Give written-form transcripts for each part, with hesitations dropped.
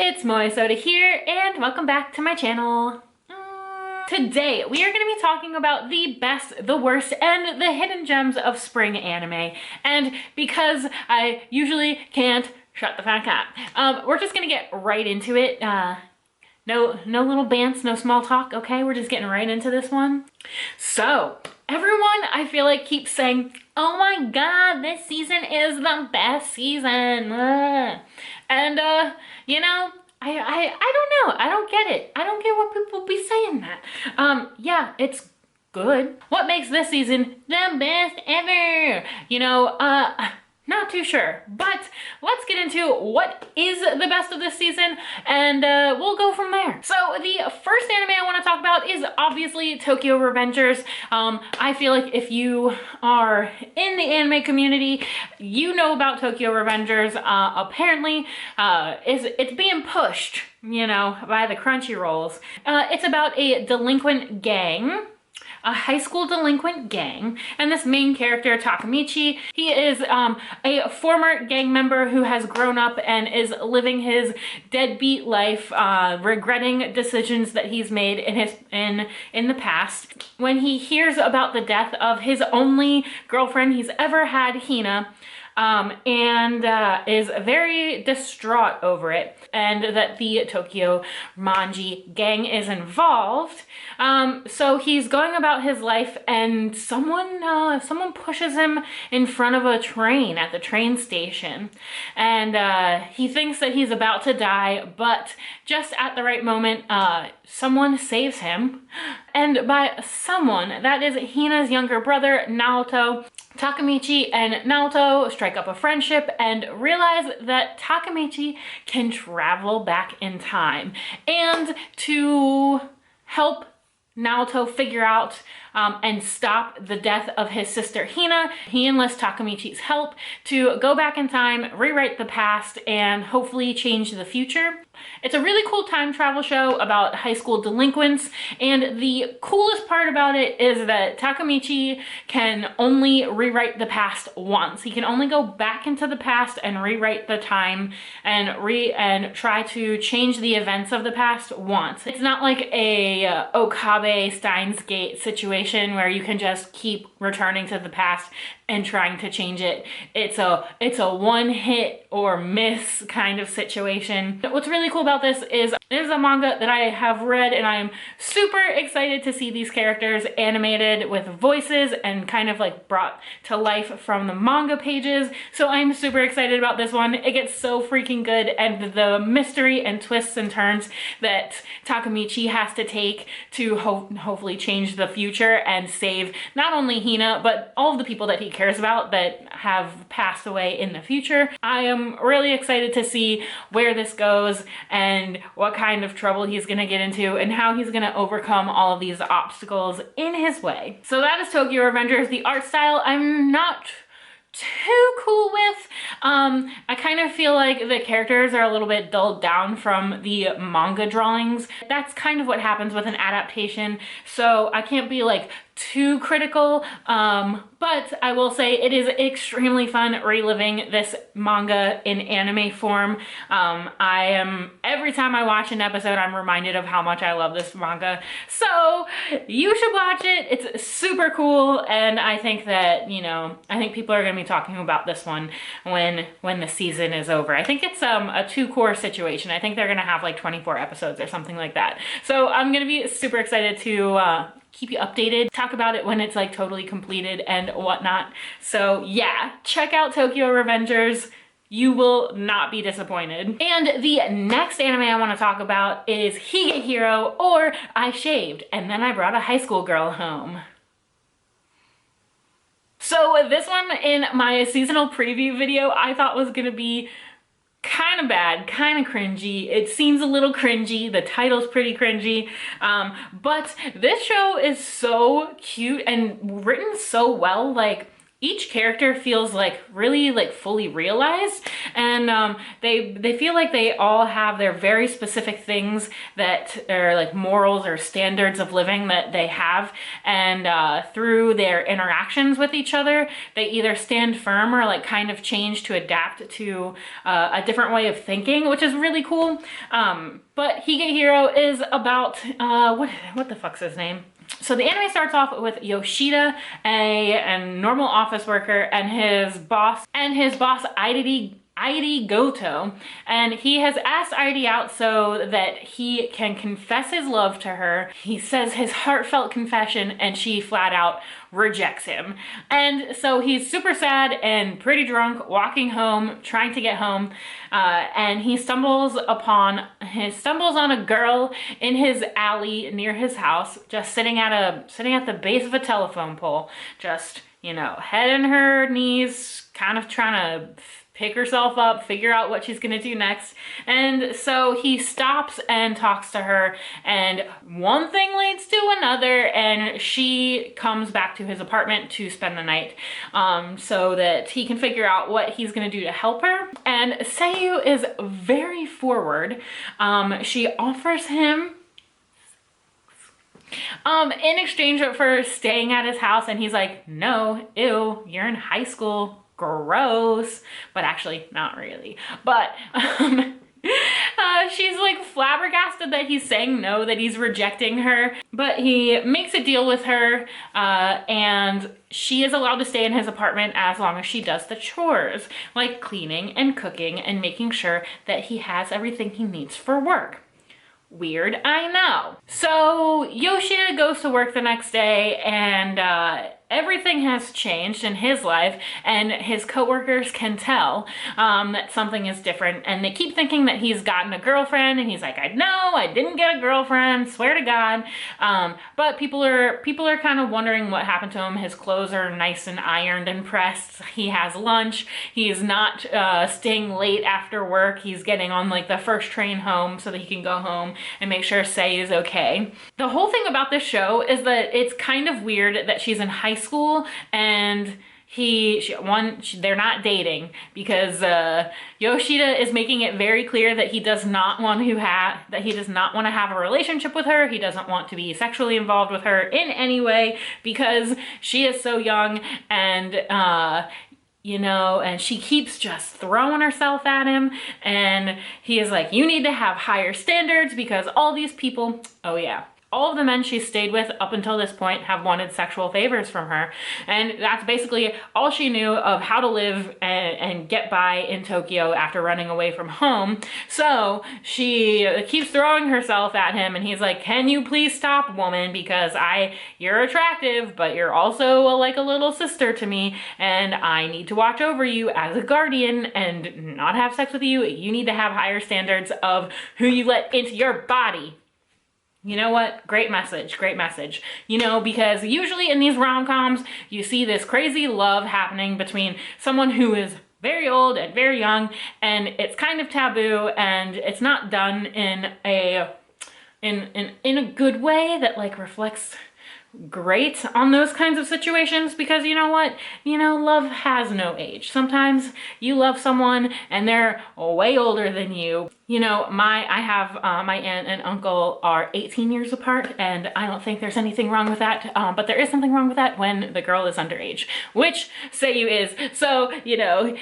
it's MOESODA here, and welcome back to my channel. Today, we are going to be talking about the best, the worst, and the hidden gems of spring anime. And because I usually can't shut the fuck up, we're just going to get right into it. No little bants, no small talk, okay? We're just getting right into this one. So, everyone, I feel like, keeps saying, oh my god, this season is the best season. And, you know, I don't know. I don't get it. I don't get what people be saying that. Yeah, it's good. What makes this season the best ever? You know, not too sure, but let's get into what is the best of this season, and we'll go from there. So the first anime I want to talk about is obviously Tokyo Revengers. I feel like if you are in the anime community, you know about Tokyo Revengers. Apparently, it's being pushed, you know, by the Crunchyrolls. It's about a delinquent gang, a high school delinquent gang, and this main character, Takemichi, he is a former gang member who has grown up and is living his deadbeat life, regretting decisions that he's made in the past. When he hears about the death of his only girlfriend he's ever had, Hina, and is very distraught over it, and that the Tokyo Manji gang is involved. So he's going about his life, and someone pushes him in front of a train at the train station, and he thinks that he's about to die, but just at the right moment, someone saves him. And by someone, that is Hina's younger brother, Naoto. Takemichi and Naoto strike up a friendship and realize that Takemichi can travel back in time. And to help Naoto figure out and stop the death of his sister Hina, he enlists Takemichi's help to go back in time, rewrite the past, and hopefully change the future. It's a really cool time travel show about high school delinquents, and the coolest part about it is that Takemichi can only rewrite the past once. He can only go back into the past and rewrite the time and try to change the events of the past once. It's not like a Okabe Steins Gate situation where you can just keep returning to the past and trying to change it. It's a one hit or miss kind of situation. What's really cool about this is it is a manga that I have read, and I am super excited to see these characters animated with voices and kind of like brought to life from the manga pages. So I'm super excited about this one. It gets so freaking good, and the mystery and twists and turns that Takemichi has to take to hopefully change the future and save not only Hina, but all of the people that he cares about that have passed away in the future. I am really excited to see where this goes and what kind of trouble he's gonna get into and how he's gonna overcome all of these obstacles in his way. So that is Tokyo Revengers. The art style I'm not too cool with. I kind of feel like the characters are a little bit dulled down from the manga drawings. That's kind of what happens with an adaptation, so I can't be like too critical, but I will say it is extremely fun reliving this manga in anime form. Every time I watch an episode, I'm reminded of how much I love this manga. So you should watch it. It's super cool, and I think that, you know, I think people are gonna be talking about this one when the season is over. I think it's a two-cour situation. I think they're gonna have like 24 episodes or something like that. So I'm gonna be super excited to keep you updated, talk about it when it's like totally completed and whatnot. So yeah, check out Tokyo Revengers. You will not be disappointed. And the next anime I want to talk about is Higehiro, or I Shaved and Then I Brought a High School Girl Home. So this one in my seasonal preview video I thought was gonna be kind of bad, kind of cringy. It seems a little cringy. The title's pretty cringy. But this show is so cute and written so well. Like, each character feels like really like fully realized, and they feel like they all have their very specific things that are like morals or standards of living that they have, and through their interactions with each other, they either stand firm or like kind of change to adapt to a different way of thinking, which is really cool. But Hige Hero is about what the fuck's his name? So the anime starts off with Yoshida, a normal office worker, and his boss Airi Goto, and he has asked Airi out so that he can confess his love to her. He says his heartfelt confession, and she flat out rejects him. And so he's super sad and pretty drunk, walking home, trying to get home, and he stumbles on a girl in his alley near his house, just sitting at the base of a telephone pole, just, you know, head in her knees, kind of trying to pick herself up, figure out what she's gonna do next. And so he stops and talks to her, and one thing leads to another, and she comes back to his apartment to spend the night, so that he can figure out what he's gonna do to help her. And Seiyu is very forward. She offers him in exchange for staying at his house, and he's like, no, ew, you're in high school, gross. But actually not really, but she's like flabbergasted that he's saying no, that he's rejecting her. But he makes a deal with her, and she is allowed to stay in his apartment as long as she does the chores, like cleaning and cooking and making sure that he has everything he needs for work. Weird, I know. So Yoshida goes to work the next day, and everything has changed in his life, and his coworkers can tell that something is different, and they keep thinking that he's gotten a girlfriend, and he's like, I didn't get a girlfriend, swear to God. But people are kind of wondering what happened to him. His clothes are nice and ironed and pressed. He has lunch. He's not staying late after work. He's getting on like the first train home so that he can go home and make sure Sei is okay. The whole thing about this show is that it's kind of weird that she's in high school and they're not dating, because Yoshida is making it very clear that he does not want to have a relationship with her. He doesn't want to be sexually involved with her in any way, because she is so young, and you know, and she keeps just throwing herself at him, and he is like, you need to have higher standards, because all these people, oh yeah, all of the men she's stayed with up until this point have wanted sexual favors from her. And that's basically all she knew of how to live and get by in Tokyo after running away from home. So she keeps throwing herself at him, and he's like, can you please stop, woman? Because you're attractive, but you're also like a little sister to me, and I need to watch over you as a guardian and not have sex with you. You need to have higher standards of who you let into your body. You know what? Great message, great message. You know, because usually in these rom-coms, you see this crazy love happening between someone who is very old and very young, and it's kind of taboo, and it's not done in a good way that like reflects great on those kinds of situations, because you know what? You know, love has no age. Sometimes you love someone and they're way older than you. You know, my aunt and uncle are 18 years apart, and I don't think there's anything wrong with that. But there is something wrong with that when the girl is underage, which Seiyu is. So, you know,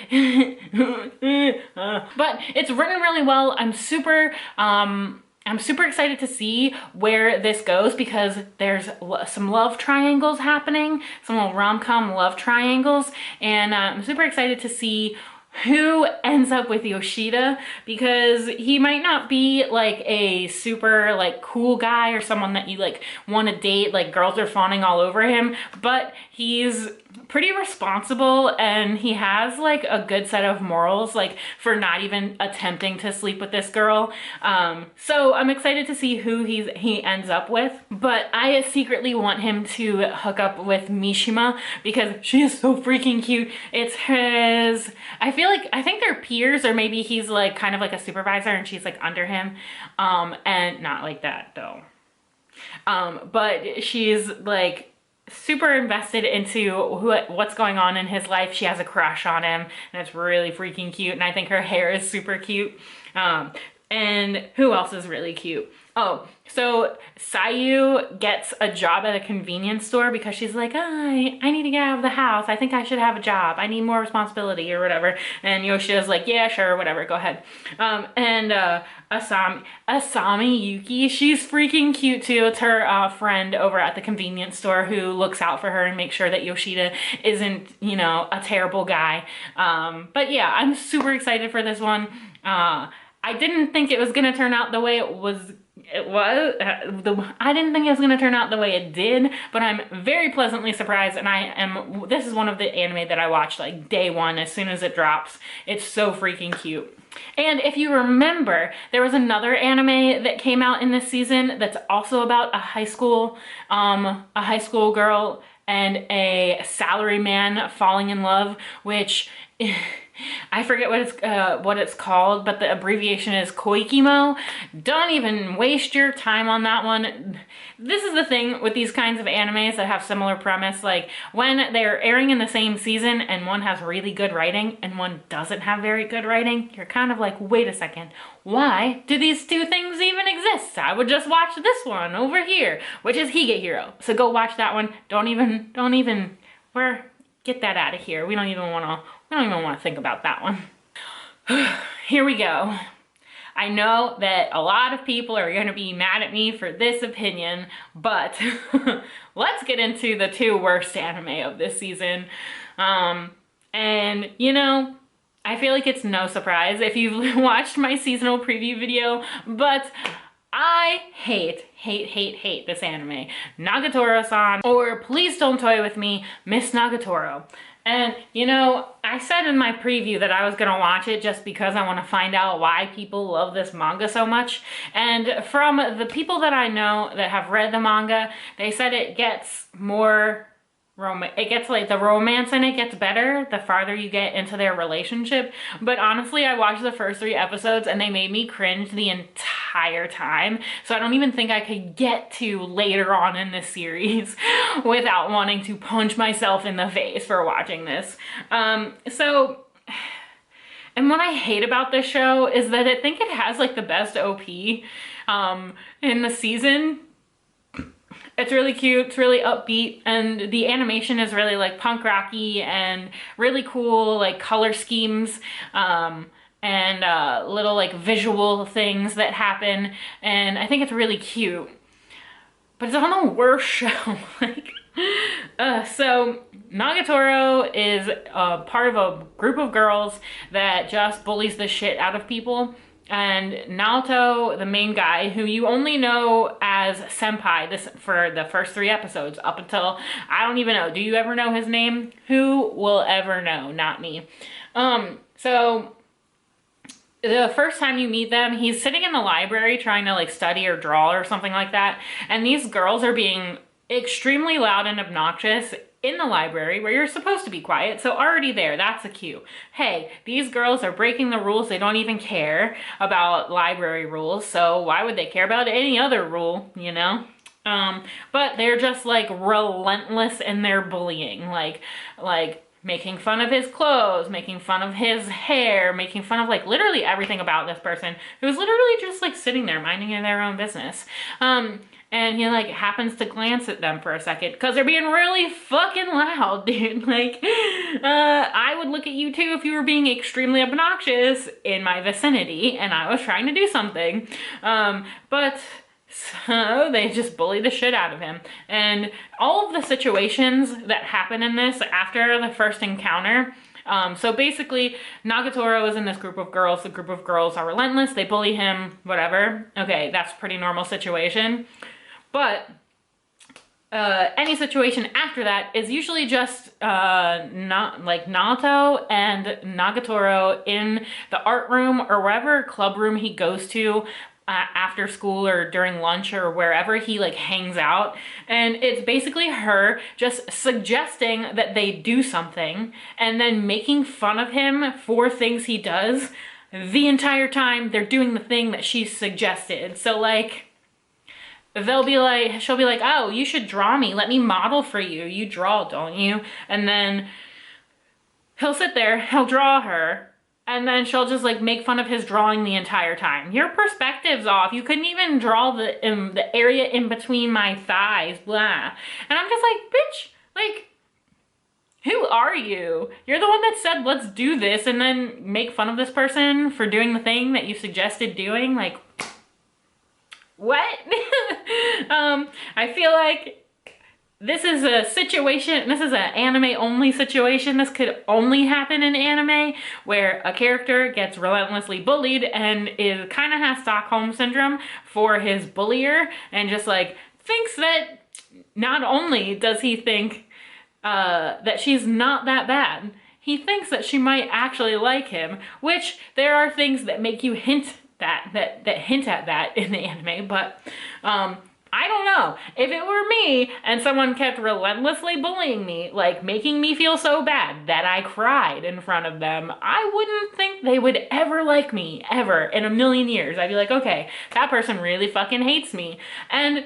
but it's written really well. I'm super excited to see where this goes, because there's some love triangles happening, some little rom-com love triangles, and I'm super excited to see who ends up with Yoshida, because he might not be like a super like cool guy or someone that you like want to date, like girls are fawning all over him, but he's pretty responsible, and he has like a good set of morals, like for not even attempting to sleep with this girl. So I'm excited to see who he ends up with, but I secretly want him to hook up with Mishima, because she is so freaking cute. It's his, I think they're peers, or maybe he's like kind of like a supervisor and she's like under him, and not like that though. But she's like super invested into what's going on in his life. She has a crush on him, and it's really freaking cute. And I think her hair is super cute. And who else is really cute? Oh, so Sayu gets a job at a convenience store because she's like, I need to get out of the house. I think I should have a job. I need more responsibility or whatever. And Yoshida's like, yeah, sure, whatever, go ahead. Asami Yuki, she's freaking cute too. It's her friend over at the convenience store who looks out for her and makes sure that Yoshida isn't, you know, a terrible guy. But yeah, I'm super excited for this one. I didn't think it was gonna turn out the way I didn't think it was gonna turn out the way it did, but I'm very pleasantly surprised, and this is one of the anime that I watched like day one as soon as it drops. It's so freaking cute. And if you remember, there was another anime that came out in this season that's also about a high school girl and a salaryman falling in love, which I forget what it's called, but the abbreviation is koikimo. Don't even waste your time on that one. This is the thing with these kinds of animes that have similar premise, like when they're airing in the same season and one has really good writing and one doesn't have very good writing, you're kind of like, wait a second, why do these two things even exist? I would just watch this one over here, which is Higehiro. So go watch that one. Don't even, get that out of here. We don't even want to think about that one. Here we go. I know that a lot of people are going to be mad at me for this opinion, but let's get into the two worst anime of this season. And you know, I feel like it's no surprise if you've watched my seasonal preview video, but I hate this anime. Nagatoro-san, or Please Don't Toy With Me, Miss Nagatoro. And, you know, I said in my preview that I was going to watch it just because I want to find out why people love this manga so much. And from the people that I know that have read the manga, they said it gets more like the romance in it gets better the farther you get into their relationship. But honestly, I watched the first 3 episodes and they made me cringe the entire time. So I don't even think I could get to later on in this series without wanting to punch myself in the face for watching this. And what I hate about this show is that I think it has like the best OP in the season. It's really cute, it's really upbeat, and the animation is really like punk rocky and really cool, like color schemes and little like visual things that happen, and I think it's really cute. But it's on a worse show. So Nagatoro is part of a group of girls that just bullies the shit out of people. And Naoto, the main guy, who you only know as Senpai for the first 3 episodes up until, I don't even know, do you ever know his name? Who will ever know? Not me. So the first time you meet them, he's sitting in the library trying to like study or draw or something like that. And these girls are being extremely loud and obnoxious in the library where you're supposed to be quiet. So already there, that's a cue. Hey, these girls are breaking the rules. They don't even care about library rules. So why would they care about any other rule, you know? But they're just like relentless in their bullying, like making fun of his clothes, making fun of his hair, making fun of like literally everything about this person who's literally just like sitting there minding their own business. And he like happens to glance at them for a second because they're being really fucking loud, dude. Like, I would look at you too if you were being extremely obnoxious in my vicinity and I was trying to do something. But so they just bully the shit out of him. And all of the situations that happen in this after the first encounter, so basically, Nagatoro is in this group of girls. The group of girls are relentless. They bully him, whatever. Okay, that's a pretty normal situation. But any situation after that is usually just not like Naoto and Nagatoro in the art room or wherever club room he goes to after school or during lunch or wherever he like hangs out, and it's basically her just suggesting that they do something and then making fun of him for things he does the entire time they're doing the thing that she suggested. So like she'll be like, oh, you should draw me. Let me model for you. You draw, don't you? And then he'll sit there, he'll draw her, and then she'll just like make fun of his drawing the entire time. Your perspective's off. You couldn't even draw the area in between my thighs, blah. And I'm just like, bitch, like, who are you? You're the one that said, let's do this, and then make fun of this person for doing the thing that you suggested doing? Like, what? I feel like this is a situation, this is an anime only situation. This could only happen in anime where a character gets relentlessly bullied and kind of has Stockholm syndrome for his bullier, and just like thinks that not only does he think that she's not that bad, he thinks that she might actually like him, which there are things that make you hint that hint at that in the anime, but I don't know. If it were me and someone kept relentlessly bullying me, like making me feel so bad that I cried in front of them, I wouldn't think they would ever like me, ever, in a million years. I'd be like, okay, that person really fucking hates me. And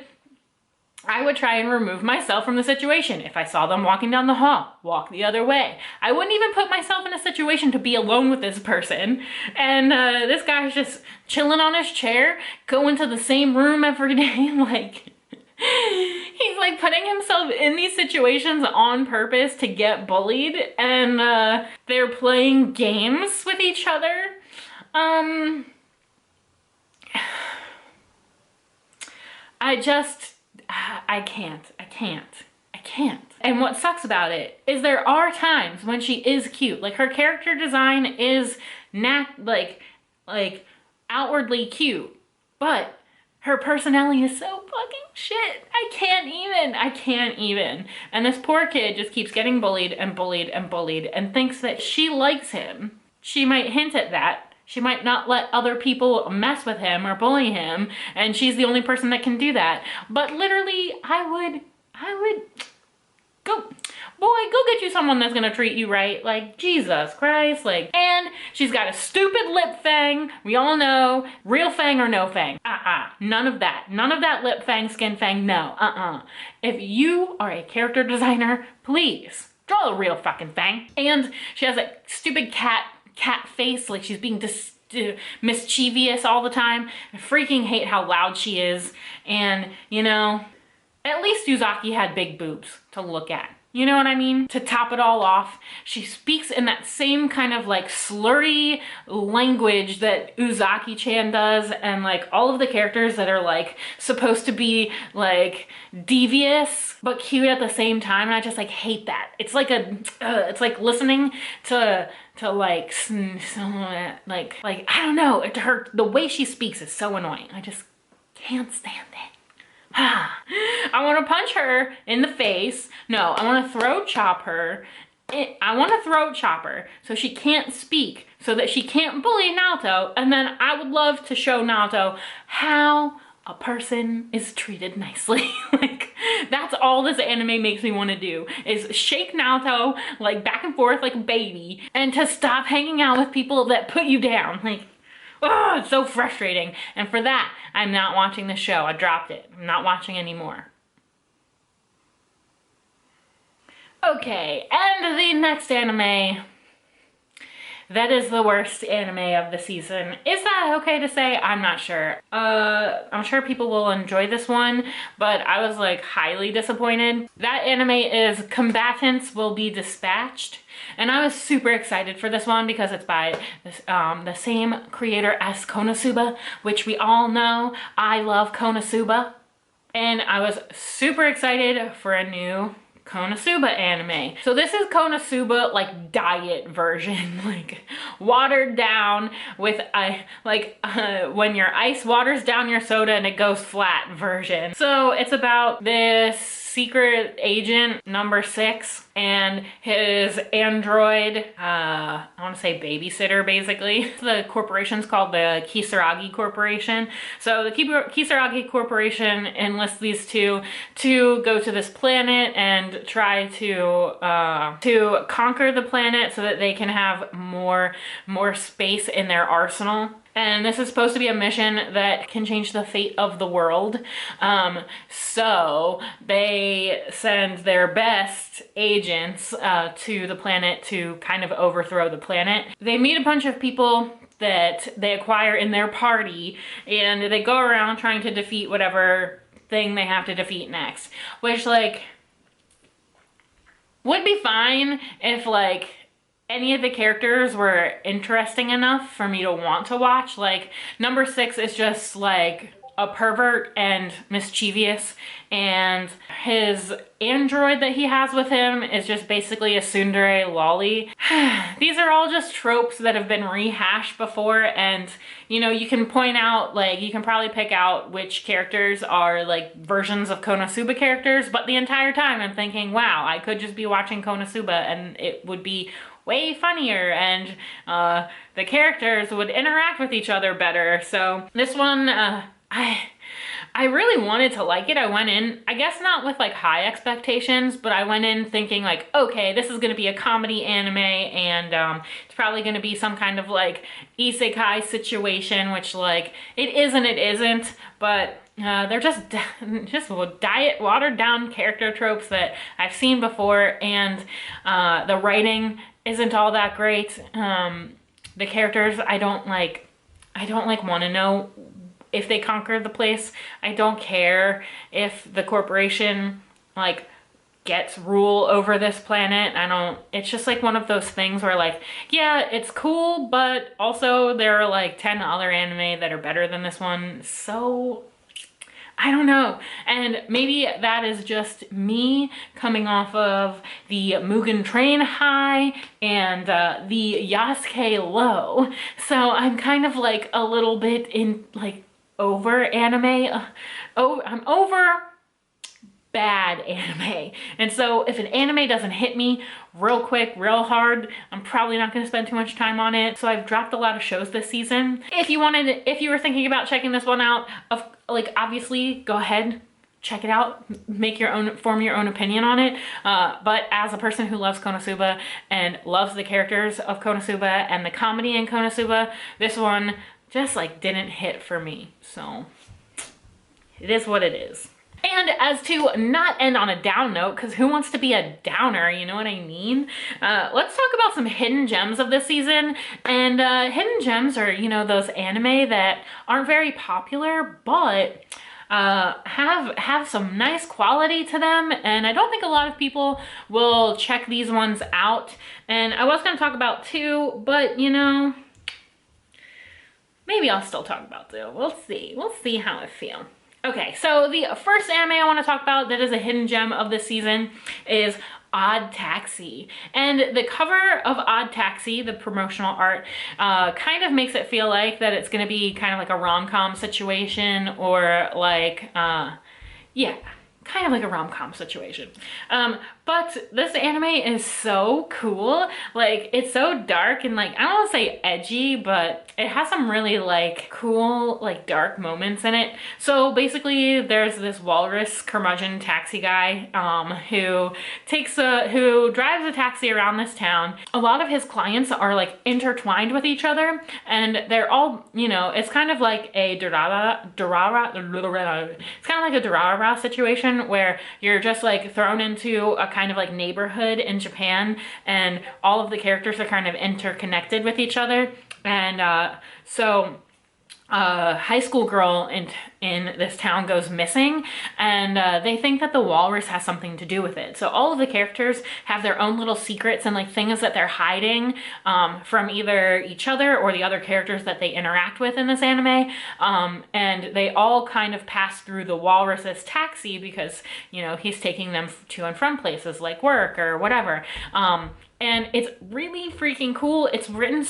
I would try and remove myself from the situation. If I saw them walking down the hall, walk the other way. I wouldn't even put myself in a situation to be alone with this person. And this guy's just chilling on his chair, going to the same room every day. Like, he's like putting himself in these situations on purpose to get bullied. And they're playing games with each other. I can't. And what sucks about it is there are times when she is cute. Like, her character design is like outwardly cute, but her personality is so fucking shit. I can't even. And this poor kid just keeps getting bullied and bullied and bullied and thinks that she likes him. She might hint at that. She might not let other people mess with him or bully him, and she's the only person that can do that. But literally, I would go get you someone that's gonna treat you right. Like, Jesus Christ, like. And she's got a stupid lip fang. We all know, real fang or no fang. None of that. None of that lip fang, skin fang, no. If you are a character designer, please draw a real fucking fang. And she has a stupid cat face, like she's being mischievous all the time. I freaking hate how loud she is. And, you know, at least Uzaki had big boobs to look at. You know what I mean? To top it all off, she speaks in that same kind of like slurry language that Uzaki-chan does, and like all of the characters that are like supposed to be like devious but cute at the same time, and I just like hate that. It's like it's like listening to like I don't know, the way she speaks is so annoying. I just can't stand it. I want to punch her in the face. No, I want to throat chop her. I want to throat chop her so she can't speak, so that she can't bully Naoto, and then I would love to show Naoto how a person is treated nicely. Like, that's all this anime makes me want to do, is shake Naoto like back and forth like a baby, and to stop hanging out with people that put you down. Like, oh, it's so frustrating. And for that, I'm not watching the show. I dropped it. I'm not watching anymore. Okay, and the next anime that is the worst anime of the season. Is that okay to say? I'm not sure. I'm sure people will enjoy this one, but I was like highly disappointed. That anime is Combatants Will Be Dispatched. And I was super excited for this one because it's by the same creator as Konosuba, which we all know. I love Konosuba. And I was super excited for a new Konosuba anime. So this is Konosuba, like, diet version, like watered down with when your ice waters down your soda and it goes flat version. So it's about this secret agent number 6 and his android, I want to say babysitter, basically. The corporation's called the Kisaragi Corporation. So the Kisaragi Corporation enlists these two to go to this planet and try to conquer the planet so that they can have more space in their arsenal. And this is supposed to be a mission that can change the fate of the world. So they send their best agents to the planet to kind of overthrow the planet. They meet a bunch of people that they acquire in their party, and they go around trying to defeat whatever thing they have to defeat next. Which, like, would be fine if, like, any of the characters were interesting enough for me to want to watch. Like, number 6 is just, like, a pervert and mischievous, and his android that he has with him is just basically a tsundere lolly. These are all just tropes that have been rehashed before, and you know, you can point out, like, you can probably pick out which characters are like versions of Konosuba characters, but the entire time I'm thinking, wow, I could just be watching Konosuba and it would be way funnier, and the characters would interact with each other better. So this one, I really wanted to like it. I went in, I guess not with like high expectations, but I went in thinking like, okay, this is gonna be a comedy anime, and it's probably gonna be some kind of like isekai situation, which like it is and it isn't, but they're just diet watered down character tropes that I've seen before, and the writing isn't all that great. The characters, I don't want to know if they conquer the place. I don't care if the corporation like gets rule over this planet. It's just like one of those things where like, yeah, it's cool, but also there are like 10 other anime that are better than this one. So I don't know. And maybe that is just me coming off of the Mugen Train high and the Yasuke low. So I'm kind of like a little bit in like over anime. I'm over bad anime. And so if an anime doesn't hit me real quick, real hard, I'm probably not going to spend too much time on it. So I've dropped a lot of shows this season. If you were thinking about checking this one out, obviously go ahead, check it out, form your own opinion on it. But as a person who loves Konosuba and loves the characters of Konosuba and the comedy in Konosuba, this one just like didn't hit for me. So it is what it is. And as to not end on a down note, because who wants to be a downer, you know what I mean? Let's talk about some hidden gems of this season. And hidden gems are, you know, those anime that aren't very popular, but have some nice quality to them. And I don't think a lot of people will check these ones out. And I was going to talk about 2, but, you know, maybe I'll still talk about 2. We'll see. We'll see how I feel. Okay, so the first anime I want to talk about that is a hidden gem of this season is Odd Taxi. And the cover of Odd Taxi, the promotional art, kind of makes it feel like that it's going to be kind of like a rom-com situation, or like, yeah, kind of like a rom-com situation. But this anime is so cool. Like, it's so dark and like, I don't want to say edgy, but it has some really like cool, like dark moments in it. So basically there's this walrus curmudgeon taxi guy, who drives a taxi around this town. A lot of his clients are like intertwined with each other, and they're all, you know, it's kind of like a Durarara situation where you're just like thrown into a kind of like neighborhood in Japan, and all of the characters are kind of interconnected with each other. And so a high school girl in this town goes missing, and they think that the walrus has something to do with it. So all of the characters have their own little secrets and like things that they're hiding from either each other or the other characters that they interact with in this anime. And they all kind of pass through the walrus's taxi because, you know, he's taking them to and from places like work or whatever. And it's really freaking cool. It's written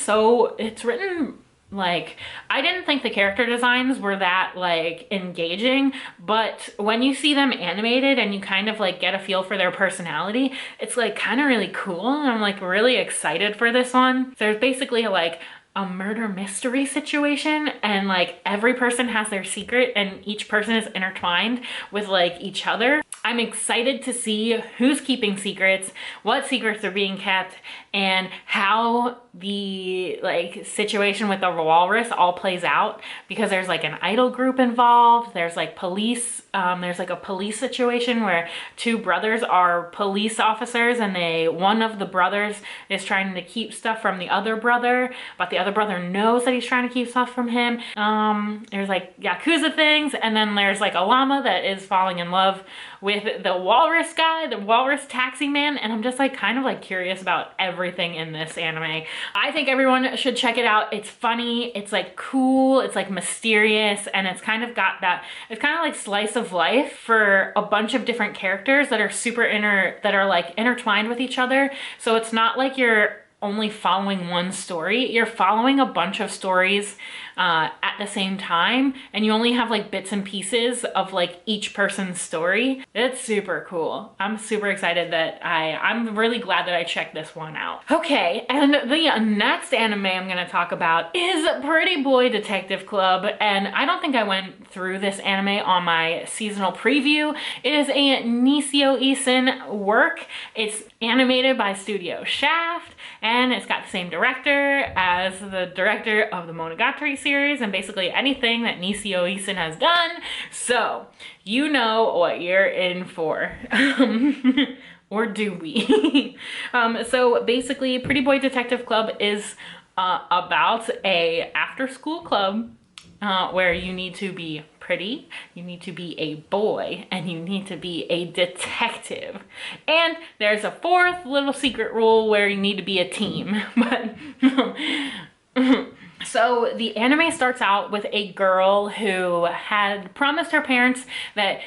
like, I didn't think the character designs were that like engaging, but when you see them animated and you kind of like get a feel for their personality, it's like kind of really cool. And I'm like really excited for this one. There's basically like a murder mystery situation, and like every person has their secret and each person is intertwined with like each other. I'm excited to see who's keeping secrets, what secrets are being kept, and how the like situation with the walrus all plays out, because there's like an idol group involved. There's like police, there's like a police situation where two brothers are police officers, and one of the brothers is trying to keep stuff from the other brother, but the other brother knows that he's trying to keep stuff from him. There's like Yakuza things, and then there's like a llama that is falling in love with the walrus guy, the walrus taxi man, and I'm just like kind of like curious about everything in this anime. I think everyone should check it out. It's funny, it's like cool, it's like mysterious, and it's kind of got that, it's kind of like slice of life for a bunch of different characters that are that are like intertwined with each other. So it's not like you're only following one story, you're following a bunch of stories at the same time, and you only have like bits and pieces of like each person's story. It's super cool. I'm super excited that I'm really glad that I checked this one out. Okay, and the next anime I'm gonna talk about is Pretty Boy Detective Club, and I don't think I went through this anime on my seasonal preview. It is a Nisio Isin work. It's animated by Studio Shaft, and it's got the same director as the director of the Monogatari series and basically anything that Nisio Isin has done. So you know what you're in for. Or do we? So basically Pretty Boy Detective Club is about a after-school club where you need to be pretty, you need to be a boy, and you need to be a detective. And there's a fourth little secret rule where you need to be a team. But so the anime starts out with a girl who had promised her parents that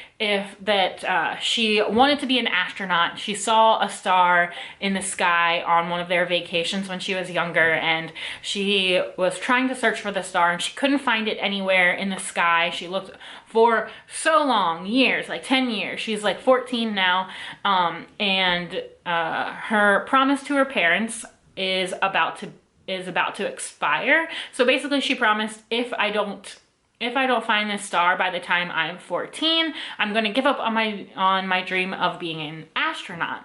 she wanted to be an astronaut. She saw a star in the sky on one of their vacations when she was younger, and she was trying to search for the star, and she couldn't find it anywhere in the sky. She looked for so long, years, like 10 years. She's like 14 now, and her promise to her parents is about to expire. So basically she promised, if I don't find this star by the time I'm 14, I'm gonna give up on my dream of being an astronaut.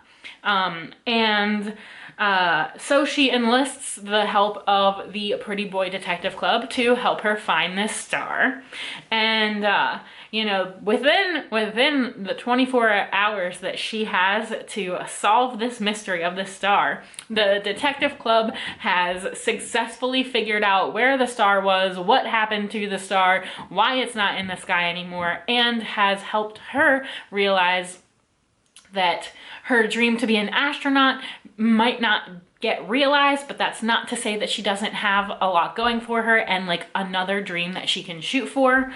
So she enlists the help of the Pretty Boy Detective Club to help her find this star. And you know, within the 24 hours that she has to solve this mystery of the star, the detective club has successfully figured out where the star was, what happened to the star, why it's not in the sky anymore, and has helped her realize that her dream to be an astronaut might not get realized, but that's not to say that she doesn't have a lot going for her and like another dream that she can shoot for.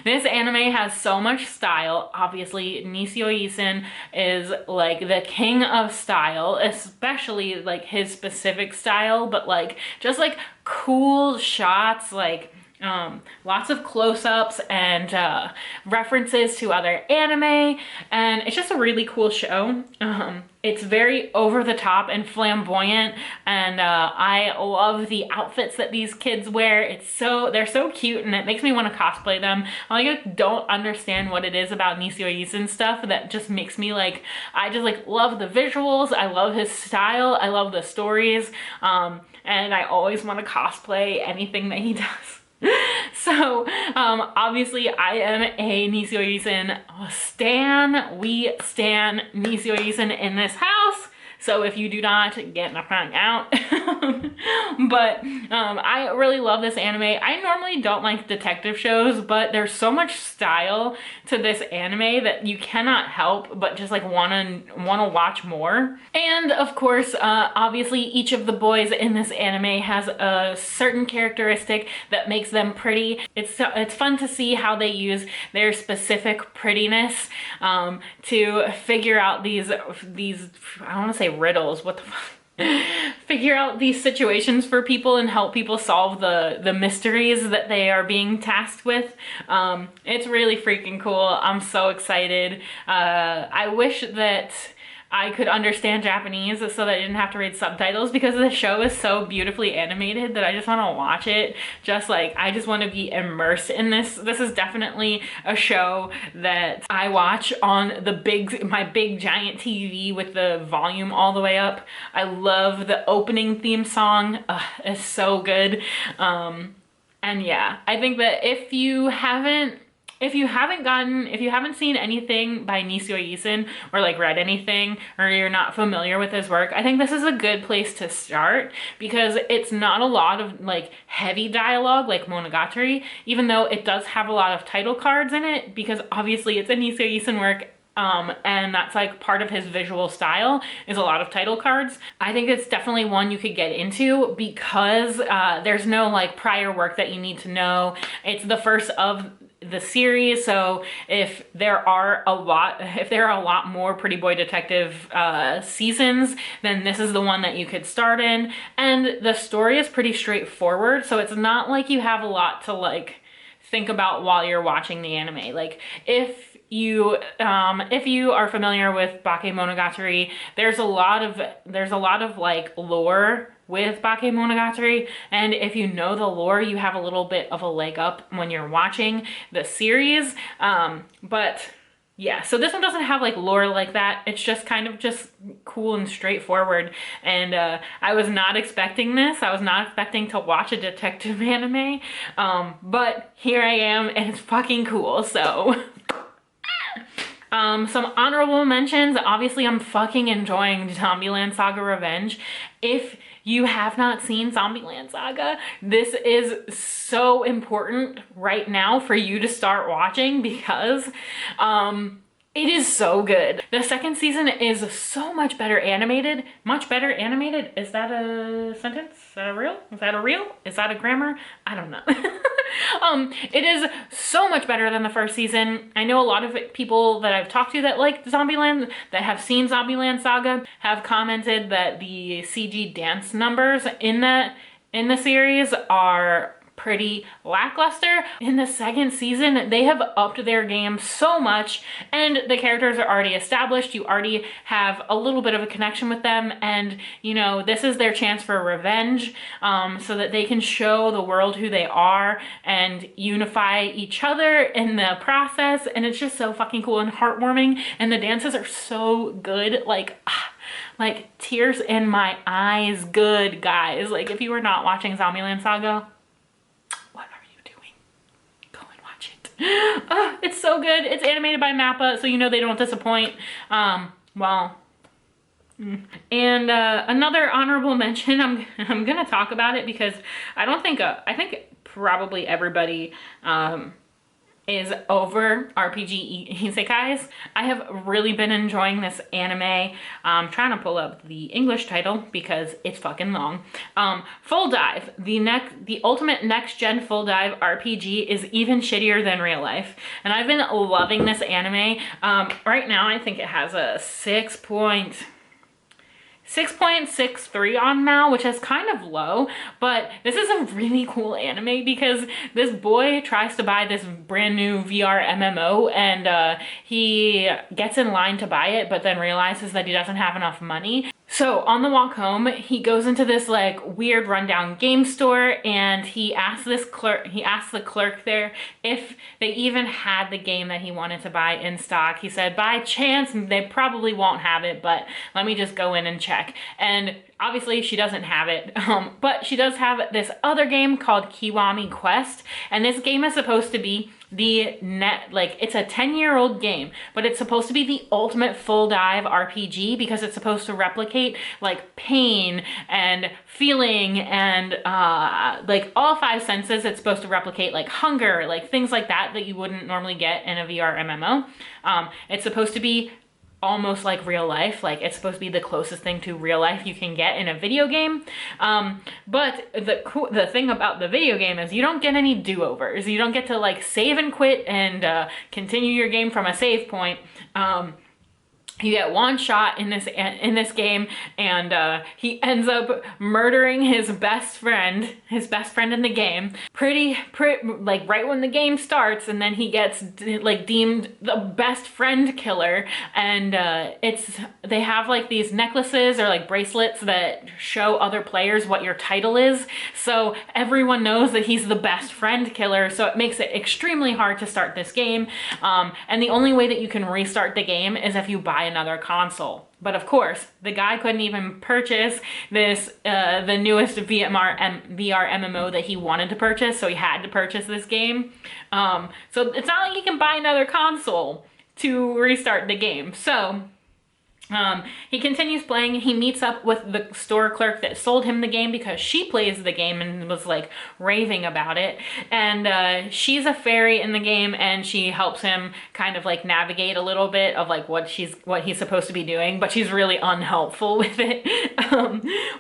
This anime has so much style. Obviously, Nisio Isin is like the king of style, especially like his specific style, but like just like cool shots, like lots of close-ups and references to other anime, and it's just a really cool show. It's very over the top and flamboyant, and I love the outfits that these kids wear. They're so cute, and it makes me want to cosplay them. I don't understand what it is about Nisio Isin stuff that just makes me like, I just like love the visuals, I love his style, I love the stories, and I always want to cosplay anything that he does. So obviously I am a Nisio Isin stan. We stan Nisio Isin in this house. So if you do not, get the fuck out. But I really love this anime. I normally don't like detective shows, but there's so much style to this anime that you cannot help but just like wanna watch more. And of course, obviously each of the boys in this anime has a certain characteristic that makes them pretty. It's fun to see how they use their specific prettiness to figure out these I want to say riddles, what the fuck? Figure out these situations for people and help people solve the mysteries that they are being tasked with. It's really freaking cool. I'm so excited. I wish that I could understand Japanese so that I didn't have to read subtitles, because the show is so beautifully animated that I just want to watch it. Just like, I just want to be immersed in this. This is definitely a show that I watch on my big giant TV with the volume all the way up. I love the opening theme song. It's so good. And yeah, I think that if you haven't seen anything by Nisio Isin, or like read anything, or you're not familiar with his work, I think this is a good place to start, because it's not a lot of like heavy dialogue like Monogatari, even though it does have a lot of title cards in it, because obviously it's a Nisio Isin work. And that's like part of his visual style, is a lot of title cards. I think it's definitely one you could get into, because there's no like prior work that you need to know. It's the first of the series, so if there are a lot more Pretty Boy Detective seasons, then this is the one that you could start in. And the story is pretty straightforward, so it's not like you have a lot to like think about while you're watching the anime. Like, if you are familiar with Bakemonogatari, there's a lot of like lore with Bakemonogatari, and if you know the lore, you have a little bit of a leg up when you're watching the series. But yeah, so this one doesn't have like lore like that. It's just kind of just cool and straightforward. And I was not expecting this. I was not expecting to watch a detective anime. But here I am, and it's fucking cool, so. Some honorable mentions. Obviously, I'm fucking enjoying Zombieland Saga Revenge. If you have not seen Zombieland Saga, this is so important right now for you to start watching, because it is so good. The second season is so much better animated. Much better animated. Is that a sentence? Is that a real? Is that a real? Is that a grammar? I don't know. It is so much better than the first season. I know a lot of people that I've talked to that like Zombieland, that have seen Zombieland Saga, have commented that the CG dance numbers in the series are pretty lackluster. In the second season, they have upped their game so much, and the characters are already established. You already have a little bit of a connection with them, and you know, this is their chance for revenge, so that they can show the world who they are and unify each other in the process. And it's just so fucking cool and heartwarming, and the dances are so good. Like tears in my eyes good, guys. Like, if you are not watching Zombieland Saga, it's so good. It's animated by MAPPA, so you know they don't disappoint. Well, and another honorable mention, I'm gonna talk about it because I think probably everybody is over RPG isekais. I have really been enjoying this anime. I'm trying to pull up the English title because it's fucking long. Full Dive, the ultimate next-gen full dive RPG, is even shittier than real life. And I've been loving this anime. Right now I think it has a 6.63 on Mal, which is kind of low, but this is a really cool anime because this boy tries to buy this brand new VR MMO, and he gets in line to buy it, but then realizes that he doesn't have enough money. So on the walk home, he goes into this like weird rundown game store, and he asks the clerk there if they even had the game that he wanted to buy in stock. He said, by chance, they probably won't have it, but let me just go in and check. And obviously she doesn't have it, but she does have this other game called Kiwami Quest, and this game is supposed to be it's a 10-year-old game, but it's supposed to be the ultimate full dive RPG because it's supposed to replicate like pain and feeling and like all 5 senses. It's supposed to replicate like hunger, like things like that you wouldn't normally get in a VR MMO. It's supposed to be almost like real life. Like, it's supposed to be the closest thing to real life you can get in a video game. But the thing about the video game is you don't get any do-overs. You don't get to like save and quit and continue your game from a save point. you get one shot in this game, and he ends up murdering his best friend in the game. Pretty like right when the game starts, and then he gets like deemed the best friend killer. And they have like these necklaces or like bracelets that show other players what your title is, so everyone knows that he's the best friend killer. So it makes it extremely hard to start this game, and the only way that you can restart the game is if you buy another console. But of course, the guy couldn't even purchase this, the newest VR MMO that he wanted to purchase, so he had to purchase this game. So it's not like he can buy another console to restart the game. So he continues playing. He meets up with the store clerk that sold him the game because she plays the game and was like raving about it. And she's a fairy in the game, and she helps him kind of like navigate a little bit of like what he's supposed to be doing, but she's really unhelpful with it.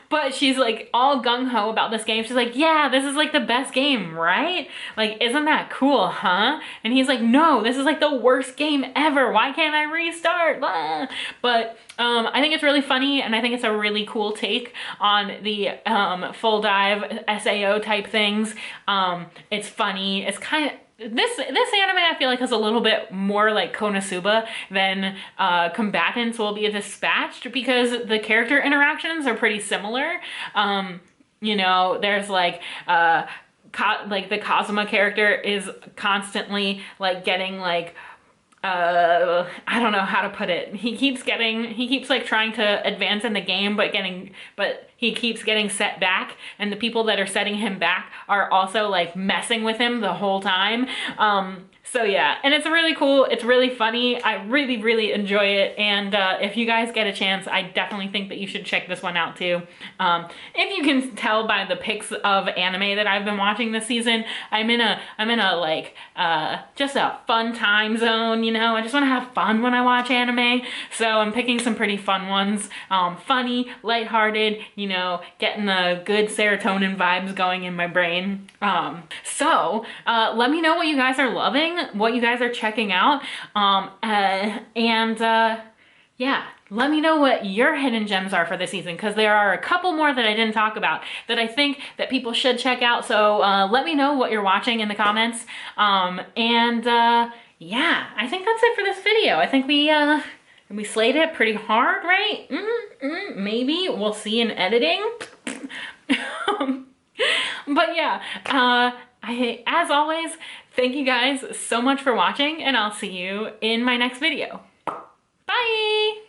But she's like all gung-ho about this game. She's like, yeah, this is like the best game, right? Like, isn't that cool, huh? And he's like, no, this is like the worst game ever. Why can't I restart? Blah. But I think it's really funny, and I think it's a really cool take on the full dive SAO type things. It's funny. It's kind of this anime I feel like is a little bit more like Konosuba than Combatants Will Be Dispatched, because the character interactions are pretty similar. You know, there's like the Kazuma character is constantly like getting like I don't know how to put it. He keeps like trying to advance in the game, but he keeps getting set back, and the people that are setting him back are also like messing with him the whole time. So yeah, and it's really cool. It's really funny. I really, really enjoy it. And if you guys get a chance, I definitely think that you should check this one out too. If you can tell by the pics of anime that I've been watching this season, I'm in a like just a fun time zone. You know, I just want to have fun when I watch anime. So I'm picking some pretty fun ones. Funny, lighthearted. You know, getting the good serotonin vibes going in my brain. So let me know what you guys are loving, what you guys are checking out, yeah, let me know what your hidden gems are for this season, because there are a couple more that I didn't talk about that I think that people should check out. So let me know what you're watching in the comments. Yeah, I think that's it for this video. I think we slayed it pretty hard, right? Maybe we'll see in editing. But yeah, as always, thank you guys so much for watching, and I'll see you in my next video. Bye!